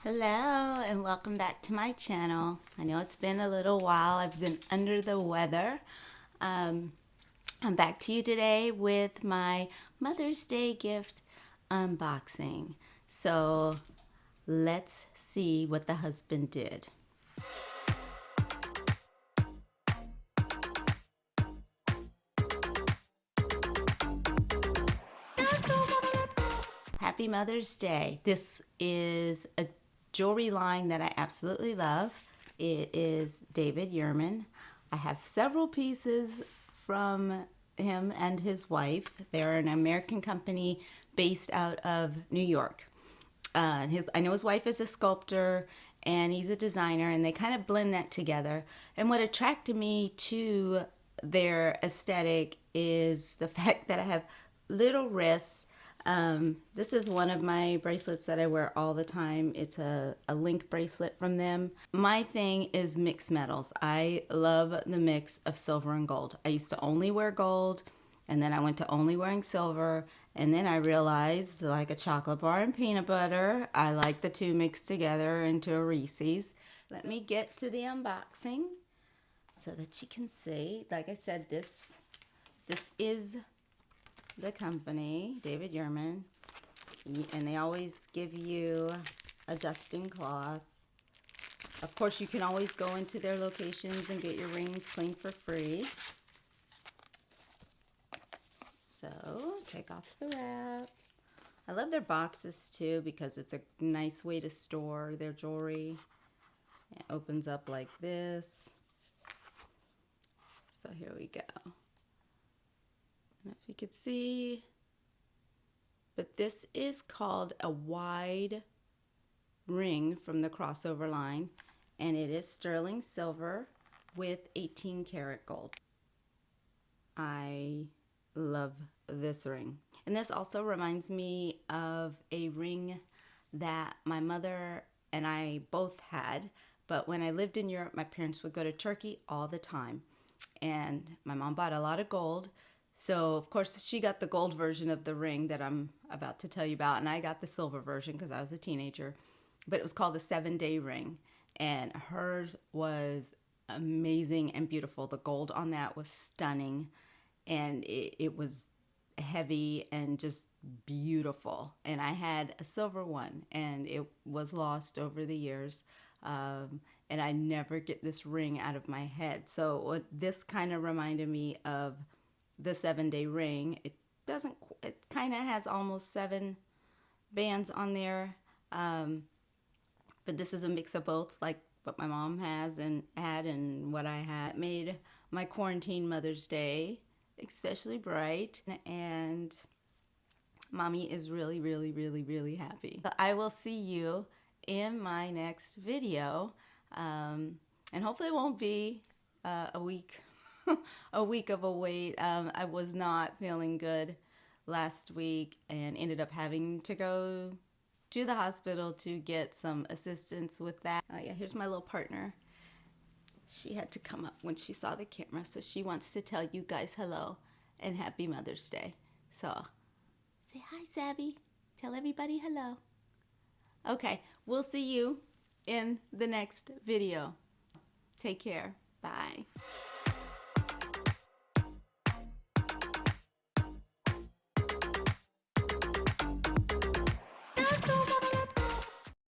Hello and welcome back to my channel. I know it's been a little while. I've been under the weather. I'm back to you today with my Mother's Day gift unboxing. So let's see what the husband did. Happy Mother's Day. This is a jewelry line that I absolutely love. It is David Yurman. I have several pieces from him and his wife. They're an American company based out of New York. I know his wife is a sculptor and he's a designer, and they kind of blend that together. And what attracted me to their aesthetic is the fact that I have little wrists. This is one of my bracelets that I wear all the time. It's a link bracelet from them. My thing is mixed metals. I love the mix of silver and gold. I used to only wear gold, and then I went to only wearing silver, and then I realized, like a chocolate bar and peanut butter, I like the two mixed together into a Reese's. Let me get to the unboxing so that you can see. Like I said, this is the company, David Yurman, and they always give you a dusting cloth. Of course, you can always go into their locations and get your rings cleaned for free. So, take off the wrap. I love their boxes too because it's a nice way to store their jewelry. It opens up like this. So here we go. I don't know if you could see, but this is called a wide ring from the crossover line, and it is sterling silver with 18 karat gold. I love this ring. And this also reminds me of a ring that my mother and I both had, but when I lived in Europe, my parents would go to Turkey all the time, and my mom bought a lot of gold. So, of course, she got the gold version of the ring that I'm about to tell you about, and I got the silver version because I was a teenager. But it was called the 7-day ring, and hers was amazing and beautiful. The gold on that was stunning, and it was heavy and just beautiful. And I had a silver one, and it was lost over the years. And I never get this ring out of my head. So this kind of reminded me of the 7-day ring. It kind of has almost 7 bands on there, but this is a mix of both, like what my mom has and had and what I had. It made my quarantine Mother's Day especially bright, and mommy is really, really, really, really happy. So I will see you in my next video, and hopefully it won't be a week a week of a wait. I was not feeling good last week and ended up having to go to the hospital to get some assistance with that. Yeah, here's my little partner. She had to come up when she saw the camera, so she wants to tell you guys hello and happy Mother's Day. So say hi, Sabby. Tell everybody hello. Okay, we'll see you in the next video. Take care. Bye.